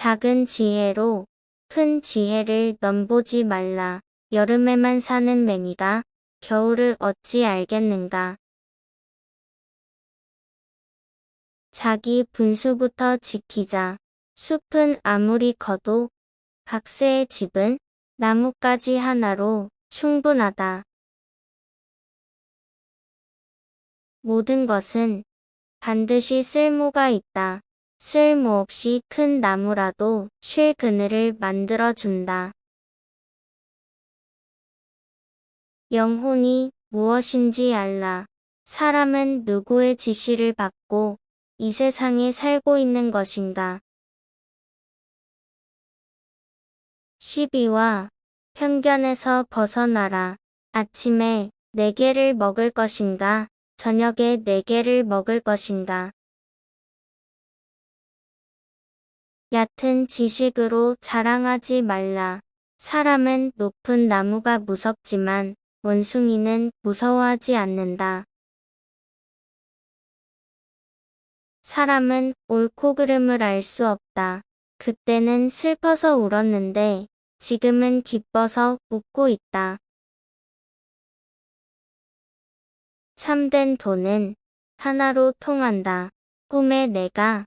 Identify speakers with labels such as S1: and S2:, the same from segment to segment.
S1: 작은 지혜로 큰 지혜를 넘보지 말라. 여름에만 사는 매미가 겨울을 어찌 알겠는가. 자기 분수부터 지키자. 숲은 아무리 커도 박새의 집은 나뭇가지 하나로 충분하다. 모든 것은 반드시 쓸모가 있다. 쓸모없이 큰 나무라도 쉴 그늘을 만들어준다. 영혼이 무엇인지 알라. 사람은 누구의 지시를 받고 이 세상에 살고 있는 것인가. 시비와 편견에서 벗어나라. 아침에 4개를 먹을 것인가, 저녁에 4개를 먹을 것인가. 얕은 지식으로 자랑하지 말라. 사람은 높은 나무가 무섭지만 원숭이는 무서워하지 않는다. 사람은 옳고 그름을 알 수 없다. 그때는 슬퍼서 울었는데 지금은 기뻐서 웃고 있다. 참된 돈은 하나로 통한다. 꿈에 내가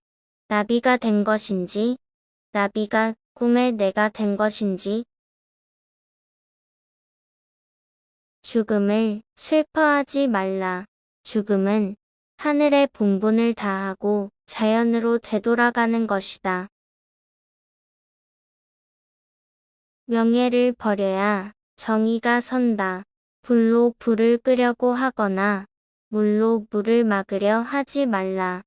S1: 나비가 된 것인지, 나비가 꿈에 내가 된 것인지. 죽음을 슬퍼하지 말라. 죽음은 하늘의 본분을 다하고 자연으로 되돌아가는 것이다. 명예를 버려야 정의가 선다. 불로 불을 끄려고 하거나 물로 물을 막으려 하지 말라.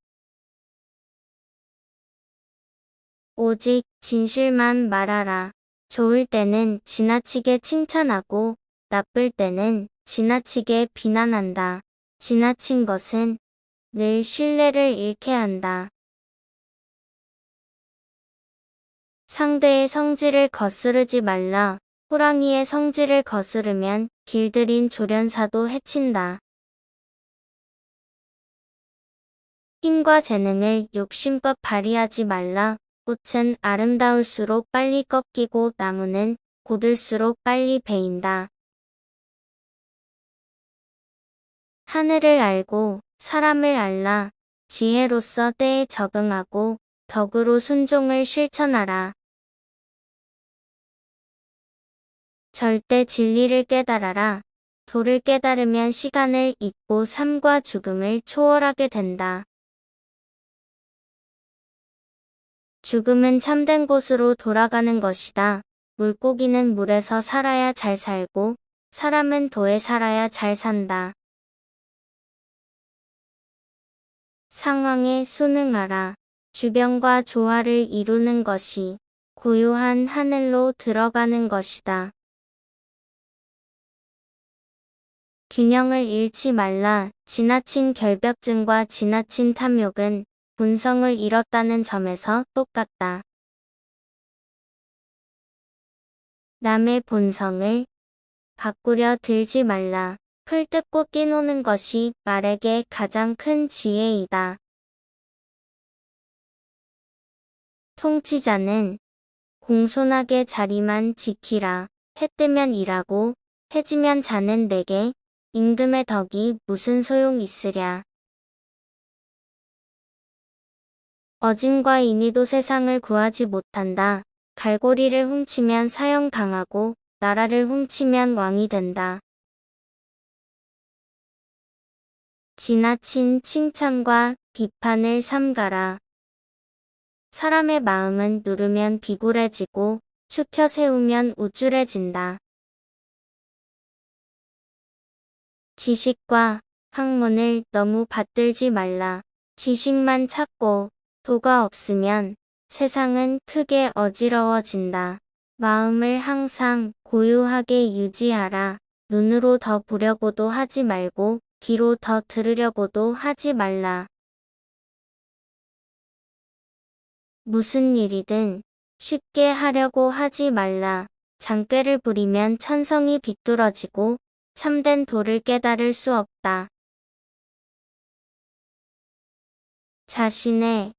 S1: 오직 진실만 말하라. 좋을 때는 지나치게 칭찬하고 나쁠 때는 지나치게 비난한다. 지나친 것은 늘 신뢰를 잃게 한다. 상대의 성질을 거스르지 말라. 호랑이의 성질을 거스르면 길들인 조련사도 해친다. 힘과 재능을 욕심껏 발휘하지 말라. 꽃은 아름다울수록 빨리 꺾이고 나무는 고들수록 빨리 베인다. 하늘을 알고 사람을 알라. 지혜로서 때에 적응하고 덕으로 순종을 실천하라. 절대 진리를 깨달아라. 도를 깨달으면 시간을 잊고 삶과 죽음을 초월하게 된다. 죽음은 참된 곳으로 돌아가는 것이다. 물고기는 물에서 살아야 잘 살고 사람은 도에 살아야 잘 산다. 상황에 순응하라. 주변과 조화를 이루는 것이 고요한 하늘로 들어가는 것이다. 균형을 잃지 말라. 지나친 결벽증과 지나친 탐욕은 본성을 잃었다는 점에서 똑같다. 남의 본성을 바꾸려 들지 말라. 풀 뜯고 끼노는 것이 말에게 가장 큰 지혜이다. 통치자는 공손하게 자리만 지키라. 해 뜨면 일하고 해 지면 자는 내게 임금의 덕이 무슨 소용 있으랴. 어짐과 인의도 세상을 구하지 못한다. 갈고리를 훔치면 사형당하고 나라를 훔치면 왕이 된다. 지나친 칭찬과 비판을 삼가라. 사람의 마음은 누르면 비굴해지고 축혀 세우면 우쭐해진다. 지식과 학문을 너무 받들지 말라. 지식만 찾고 도가 없으면 세상은 크게 어지러워진다. 마음을 항상 고요하게 유지하라. 눈으로 더 보려고도 하지 말고 귀로 더 들으려고도 하지 말라. 무슨 일이든 쉽게 하려고 하지 말라. 장꾀를 부리면 천성이 비뚤어지고 참된 도를 깨달을 수 없다. 자신의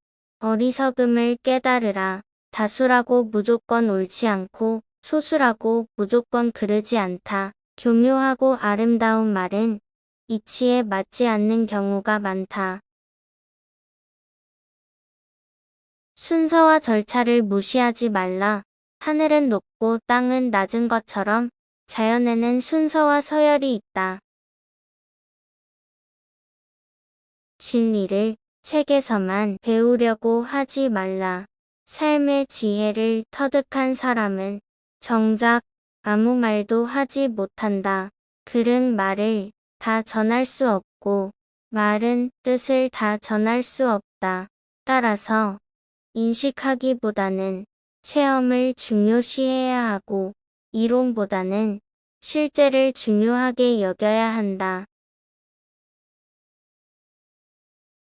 S1: 어리석음을 깨달으라. 다수라고 무조건 옳지 않고 소수라고 무조건 그르지 않다. 교묘하고 아름다운 말은 이치에 맞지 않는 경우가 많다. 순서와 절차를 무시하지 말라. 하늘은 높고 땅은 낮은 것처럼 자연에는 순서와 서열이 있다. 진리를 책에서만 배우려고 하지 말라. 삶의 지혜를 터득한 사람은 정작 아무 말도 하지 못한다. 글은 말을 다 전할 수 없고 말은 뜻을 다 전할 수 없다. 따라서 인식하기보다는 체험을 중요시해야 하고 이론보다는 실제를 중요하게 여겨야 한다.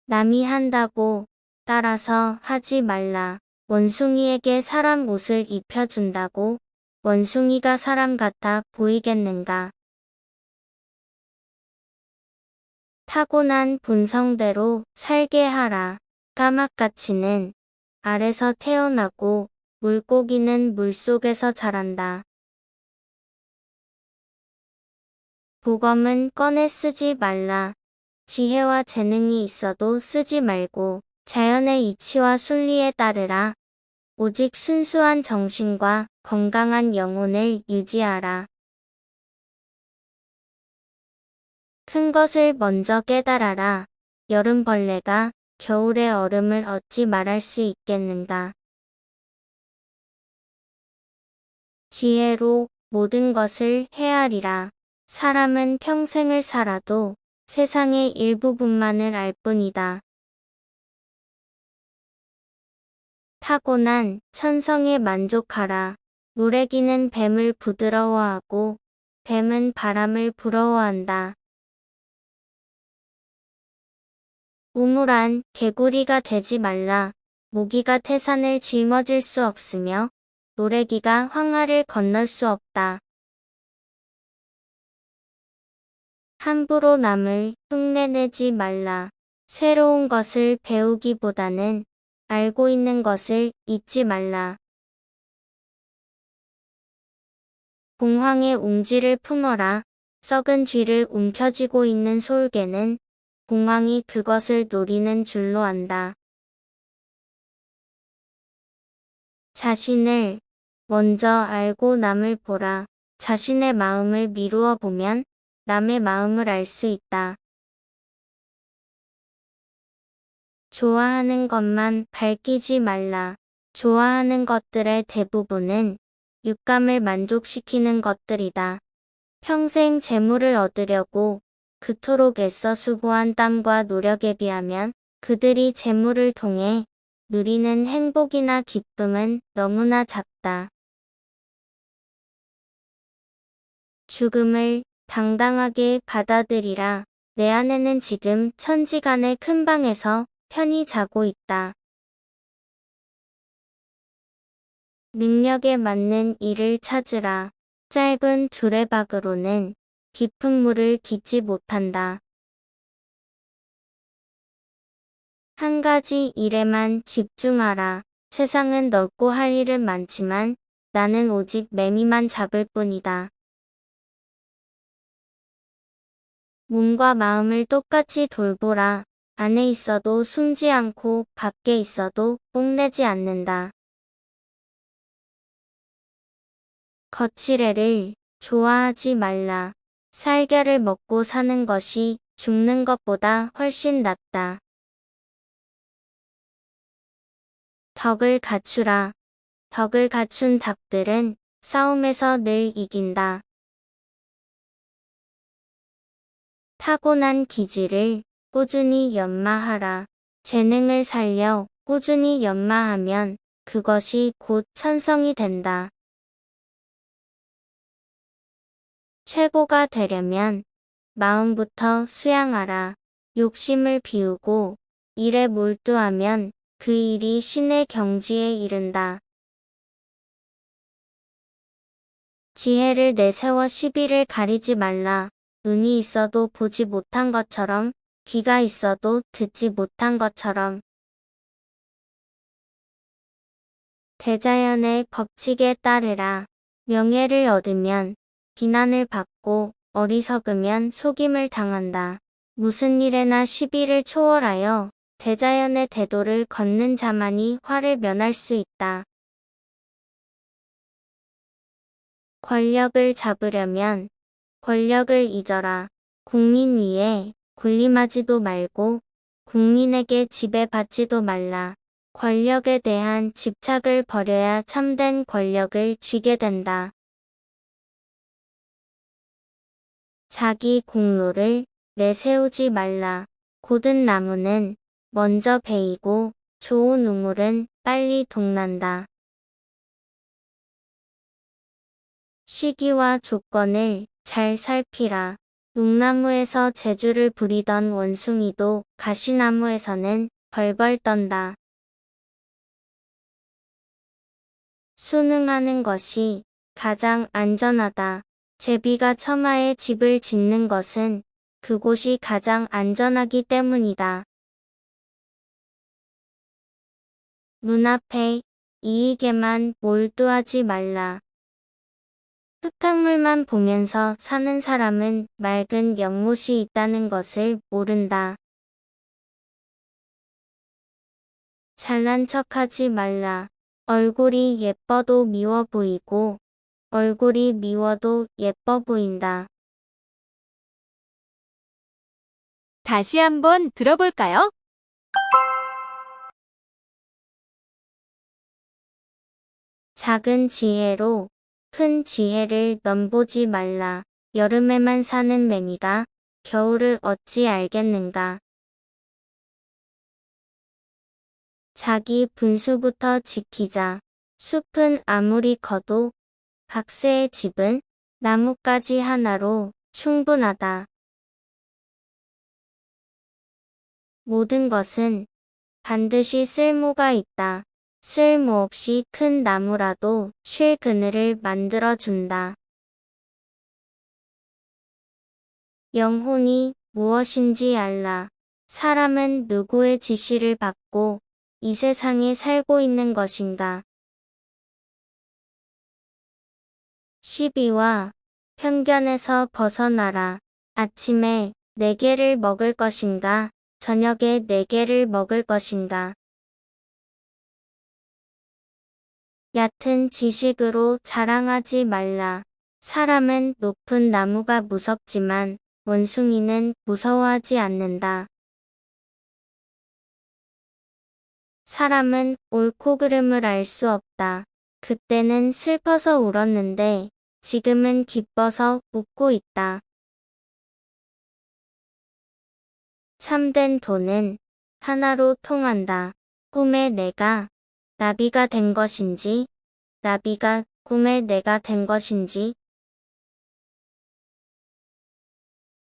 S1: 남이 한다고 따라서 하지 말라. 원숭이에게 사람 옷을 입혀준다고 원숭이가 사람 같아 보이겠는가? 타고난 본성대로 살게 하라. 까마까치는 알에서 태어나고 물고기는 물속에서 자란다. 복음은 꺼내 쓰지 말라. 지혜와 재능이 있어도 쓰지 말고 자연의 이치와 순리에 따르라. 오직 순수한 정신과 건강한 영혼을 유지하라. 큰 것을 먼저 깨달아라. 여름벌레가 겨울의 얼음을 어찌 말할 수 있겠는가. 지혜로 모든 것을 헤아리라. 사람은 평생을 살아도 세상의 일부분만을 알 뿐이다. 타고난 천성에 만족하라. 노래기는 뱀을 부드러워하고 뱀은 바람을 부러워한다. 우물안 개구리가 되지 말라. 모기가 태산을 짊어질 수 없으며 노래기가 황하를 건널 수 없다. 함부로 남을 흉내내지 말라. 새로운 것을 배우기보다는 알고 있는 것을 잊지 말라. 봉황의 웅지를 품어라. 썩은 쥐를 움켜쥐고 있는 솔개는 봉황이 그것을 노리는 줄로 안다. 자신을 먼저 알고 남을 보라. 자신의 마음을 미루어 보면 남의 마음을 알 수 있다. 좋아하는 것만 밝히지 말라. 좋아하는 것들의 대부분은 육감을 만족시키는 것들이다. 평생 재물을 얻으려고 그토록 애써 수고한 땀과 노력에 비하면 그들이 재물을 통해 누리는 행복이나 기쁨은 너무나 작다. 죽음을 당당하게 받아들이라. 내 아내는 지금 천지간의 큰 방에서 편히 자고 있다. 능력에 맞는 일을 찾으라. 짧은 두레박으로는 깊은 물을 깃지 못한다. 한 가지 일에만 집중하라. 세상은 넓고 할 일은 많지만 나는 오직 매미만 잡을 뿐이다. 몸과 마음을 똑같이 돌보라. 안에 있어도 숨지 않고 밖에 있어도 뽐내지 않는다. 거칠애를 좋아하지 말라. 살결을 먹고 사는 것이 죽는 것보다 훨씬 낫다. 덕을 갖추라. 덕을 갖춘 닭들은 싸움에서 늘 이긴다. 타고난 기질을 꾸준히 연마하라. 재능을 살려 꾸준히 연마하면 그것이 곧 천성이 된다. 최고가 되려면 마음부터 수양하라. 욕심을 비우고 일에 몰두하면 그 일이 신의 경지에 이른다. 지혜를 내세워 시비를 가리지 말라. 눈이 있어도 보지 못한 것처럼 귀가 있어도 듣지 못한 것처럼 대자연의 법칙에 따르라. 명예를 얻으면 비난을 받고 어리석으면 속임을 당한다. 무슨 일에나 시비를 초월하여 대자연의 대도를 걷는 자만이 화를 면할 수 있다. 권력을 잡으려면 권력을 잊어라. 국민 위에 군림하지도 말고 국민에게 지배받지도 말라. 권력에 대한 집착을 버려야 참된 권력을 쥐게 된다. 자기 공로를 내세우지 말라. 고든 나무는 먼저 베이고 좋은 우물은 빨리 동난다. 시기와 조건을 잘 살피라. 묵나무에서 재주를 부리던 원숭이도 가시나무에서는 벌벌 떤다. 순응하는 것이 가장 안전하다. 제비가 처마에 집을 짓는 것은 그곳이 가장 안전하기 때문이다. 눈앞의 이익에만 몰두하지 말라. 흙탕물만 보면서 사는 사람은 맑은 연못이 있다는 것을 모른다. 잘난 척하지 말라. 얼굴이 예뻐도 미워 보이고 얼굴이 미워도 예뻐 보인다.
S2: 다시 한번 들어볼까요?
S1: 작은 지혜로 큰 지혜를 넘보지 말라. 여름에만 사는 매미가 겨울을 어찌 알겠는가. 자기 분수부터 지키자. 숲은 아무리 커도 박새의 집은 나뭇가지 하나로 충분하다. 모든 것은 반드시 쓸모가 있다. 쓸모없이 큰 나무라도 쉴 그늘을 만들어준다. 영혼이 무엇인지 알라. 사람은 누구의 지시를 받고 이 세상에 살고 있는 것인가. 시비와 편견에서 벗어나라. 아침에 4개를 먹을 것인가, 저녁에 4개를 먹을 것인가. 얕은 지식으로 자랑하지 말라. 사람은 높은 나무가 무섭지만 원숭이는 무서워하지 않는다. 사람은 옳고 그름을 알 수 없다. 그때는 슬퍼서 울었는데 지금은 기뻐서 웃고 있다. 참된 돈은 하나로 통한다. 꿈에 내가 나비가 된 것인지, 나비가 꿈에 내가 된 것인지.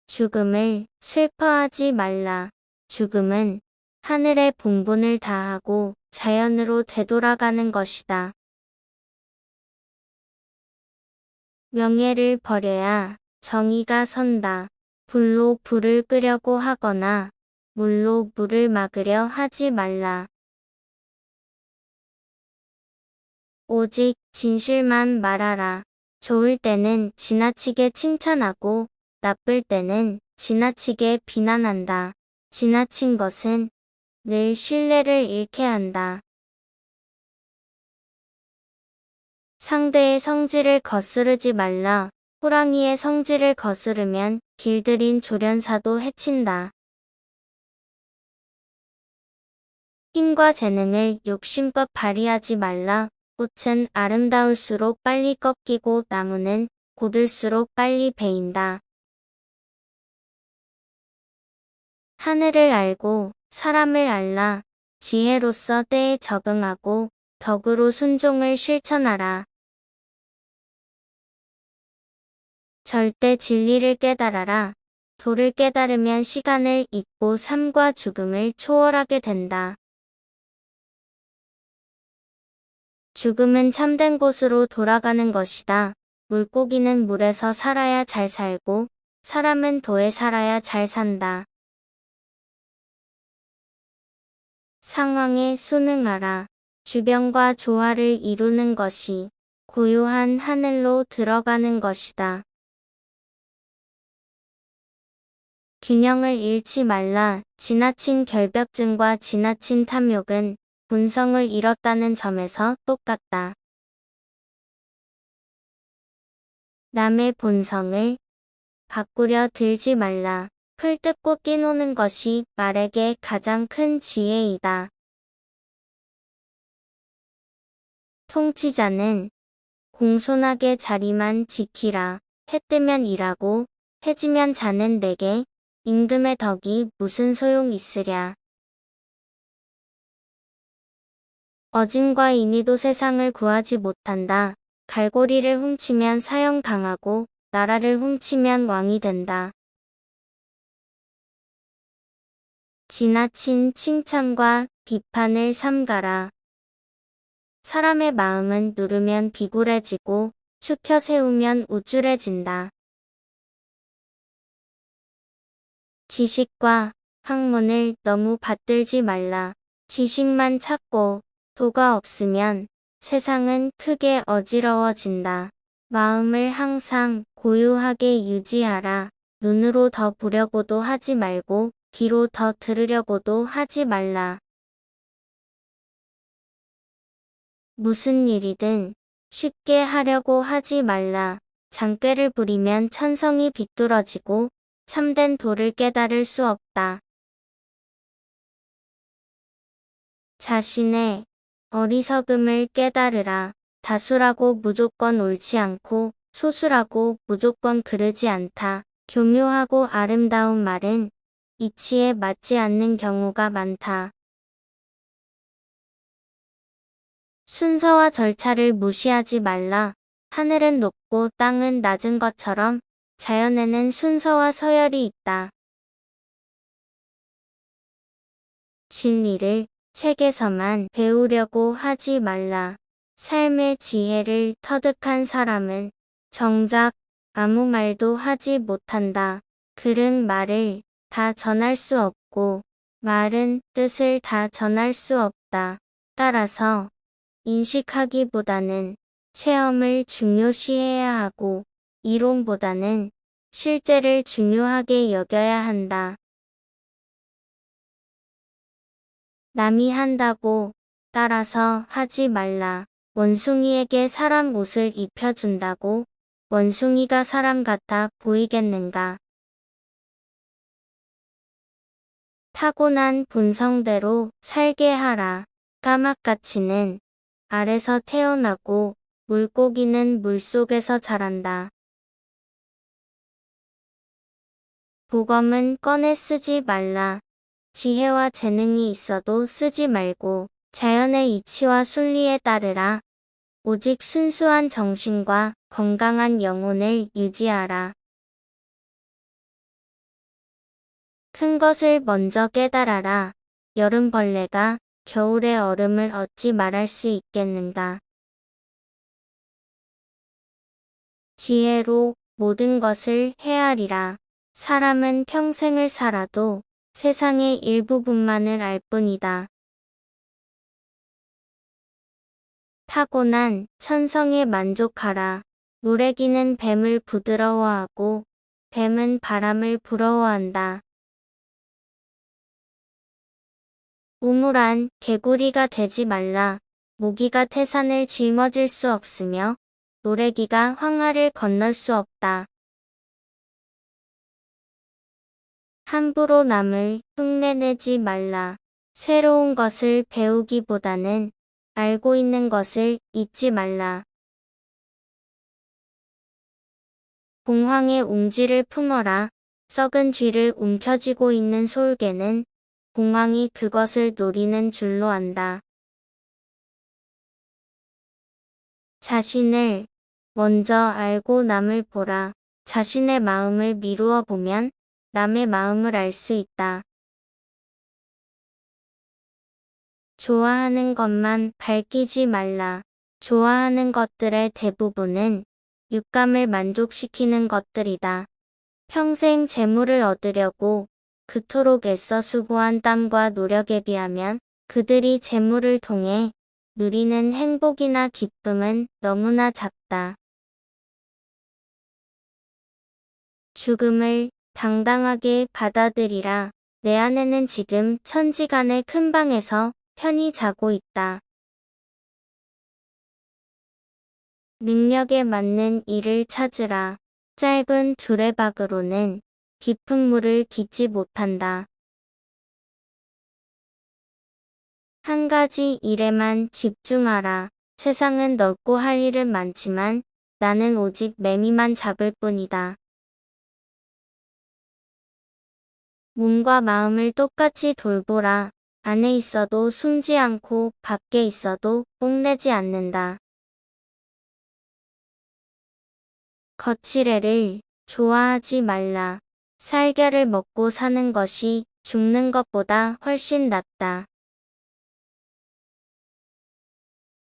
S1: 죽음을 슬퍼하지 말라. 죽음은 하늘의 본분을 다하고 자연으로 되돌아가는 것이다. 명예를 버려야 정의가 선다. 불로 불을 끄려고 하거나 물로 물을 막으려 하지 말라. 오직 진실만 말하라. 좋을 때는 지나치게 칭찬하고 나쁠 때는 지나치게 비난한다. 지나친 것은 늘 신뢰를 잃게 한다. 상대의 성질을 거스르지 말라. 호랑이의 성질을 거스르면 길들인 조련사도 해친다. 힘과 재능을 욕심껏 발휘하지 말라. 꽃은 아름다울수록 빨리 꺾이고 나무는 곧을수록 빨리 베인다. 하늘을 알고 사람을 알라. 지혜로서 때에 적응하고 덕으로 순종을 실천하라. 절대 진리를 깨달아라. 도를 깨달으면 시간을 잊고 삶과 죽음을 초월하게 된다. 죽음은 참된 곳으로 돌아가는 것이다. 물고기는 물에서 살아야 잘 살고 사람은 도에 살아야 잘 산다. 상황에 순응하라. 주변과 조화를 이루는 것이 고요한 하늘로 들어가는 것이다. 균형을 잃지 말라. 지나친 결벽증과 지나친 탐욕은 본성을 잃었다는 점에서 똑같다. 남의 본성을 바꾸려 들지 말라. 풀 뜯고 뛰노는 것이 말에게 가장 큰 지혜이다. 통치자는 공손하게 자리만 지키라. 해 뜨면 일하고 해 지면 자는 내게 임금의 덕이 무슨 소용 있으랴. 어짐과 인의도 세상을 구하지 못한다. 갈고리를 훔치면 사형당하고 나라를 훔치면 왕이 된다. 지나친 칭찬과 비판을 삼가라. 사람의 마음은 누르면 비굴해지고 축혀 세우면 우쭐해진다. 지식과 학문을 너무 받들지 말라. 지식만 찾고 도가 없으면 세상은 크게 어지러워진다. 마음을 항상 고요하게 유지하라. 눈으로 더 보려고도 하지 말고 귀로 더 들으려고도 하지 말라. 무슨 일이든 쉽게 하려고 하지 말라. 장꾀를 부리면 천성이 비뚤어지고 참된 도를 깨달을 수 없다. 자신의 어리석음을 깨달으라. 다수라고 무조건 옳지 않고 소수라고 무조건 그르지 않다. 교묘하고 아름다운 말은 이치에 맞지 않는 경우가 많다. 순서와 절차를 무시하지 말라. 하늘은 높고 땅은 낮은 것처럼 자연에는 순서와 서열이 있다. 진리를 책에서만 배우려고 하지 말라. 삶의 지혜를 터득한 사람은 정작 아무 말도 하지 못한다. 글은 말을 다 전할 수 없고 말은 뜻을 다 전할 수 없다. 따라서 인식하기보다는 체험을 중요시해야 하고 이론보다는 실제를 중요하게 여겨야 한다. 남이 한다고 따라서 하지 말라. 원숭이에게 사람 옷을 입혀준다고 원숭이가 사람 같아 보이겠는가? 타고난 본성대로 살게 하라. 까마까치는 알에서 태어나고 물고기는 물속에서 자란다. 보검은 꺼내 쓰지 말라. 지혜와 재능이 있어도 쓰지 말고 자연의 이치와 순리에 따르라. 오직 순수한 정신과 건강한 영혼을 유지하라. 큰 것을 먼저 깨달아라. 여름벌레가 겨울의 얼음을 어찌 말할 수 있겠는가. 지혜로 모든 것을 헤아리라. 사람은 평생을 살아도 세상의 일부분만을 알 뿐이다. 타고난 천성에 만족하라. 노래기는 뱀을 부드러워하고 뱀은 바람을 부러워한다. 우물안 개구리가 되지 말라. 모기가 태산을 짊어질 수 없으며 노래기가 황하를 건널 수 없다. 함부로 남을 흉내내지 말라. 새로운 것을 배우기보다는 알고 있는 것을 잊지 말라. 공황의 웅지를 품어라. 썩은 쥐를 움켜쥐고 있는 솔개는 공황이 그것을 노리는 줄로 안다. 자신을 먼저 알고 남을 보라. 자신의 마음을 미루어 보면 남의 마음을 알 수 있다. 좋아하는 것만 밝히지 말라. 좋아하는 것들의 대부분은 육감을 만족시키는 것들이다. 평생 재물을 얻으려고 그토록 애써 수고한 땀과 노력에 비하면 그들이 재물을 통해 누리는 행복이나 기쁨은 너무나 작다. 죽음을 당당하게 받아들이라. 내 아내는 지금 천지간의 큰 방에서 편히 자고 있다. 능력에 맞는 일을 찾으라. 짧은 두레박으로는 깊은 물을 깃지 못한다. 한 가지 일에만 집중하라. 세상은 넓고 할 일은 많지만 나는 오직 매미만 잡을 뿐이다. 몸과 마음을 똑같이 돌보라. 안에 있어도 숨지 않고 밖에 있어도 뽐내지 않는다. 거칠애를 좋아하지 말라. 살결을 먹고 사는 것이 죽는 것보다 훨씬 낫다.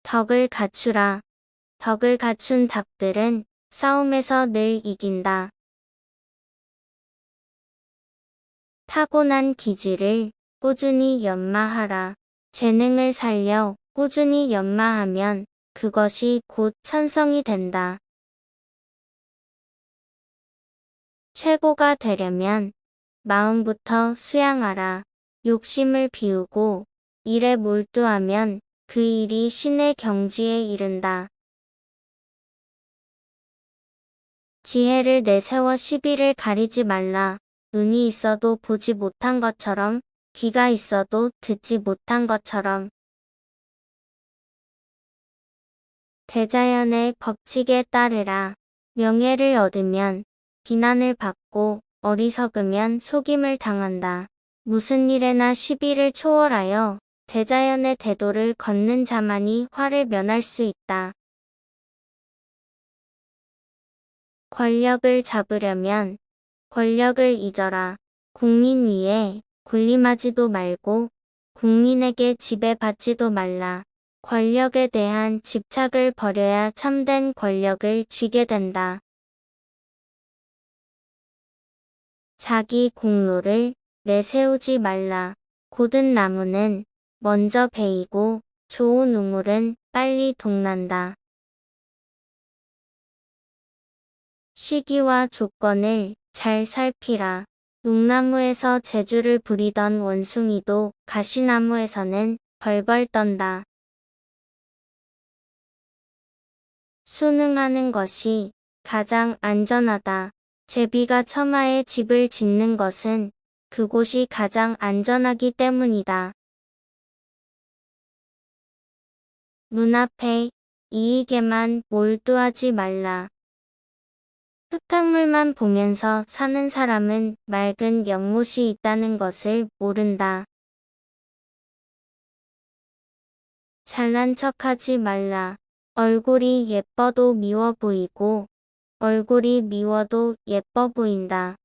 S1: 덕을 갖추라. 덕을 갖춘 닭들은 싸움에서 늘 이긴다. 타고난 기질을 꾸준히 연마하라. 재능을 살려 꾸준히 연마하면 그것이 곧 천성이 된다. 최고가 되려면 마음부터 수양하라. 욕심을 비우고 일에 몰두하면 그 일이 신의 경지에 이른다. 지혜를 내세워 시비를 가리지 말라. 눈이 있어도 보지 못한 것처럼, 귀가 있어도 듣지 못한 것처럼. 대자연의 법칙에 따르라. 명예를 얻으면 비난을 받고 어리석으면 속임을 당한다. 무슨 일에나 시비를 초월하여 대자연의 대도를 걷는 자만이 화를 면할 수 있다. 권력을 잡으려면 권력을 잊어라. 국민 위에 군림하지도 말고 국민에게 지배받지도 말라. 권력에 대한 집착을 버려야 참된 권력을 쥐게 된다. 자기 공로를 내세우지 말라. 고든 나무는 먼저 베이고 좋은 우물은 빨리 동난다. 시기와 조건을 잘 살피라. 묵나무에서 재주를 부리던 원숭이도 가시나무에서는 벌벌 떤다. 순응하는 것이 가장 안전하다. 제비가 처마에 집을 짓는 것은 그곳이 가장 안전하기 때문이다. 눈앞의 이익에만 몰두하지 말라. 흙탕물만 보면서 사는 사람은 맑은 연못이 있다는 것을 모른다. 잘난 척하지 말라. 얼굴이 예뻐도 미워 보이고 얼굴이 미워도 예뻐 보인다.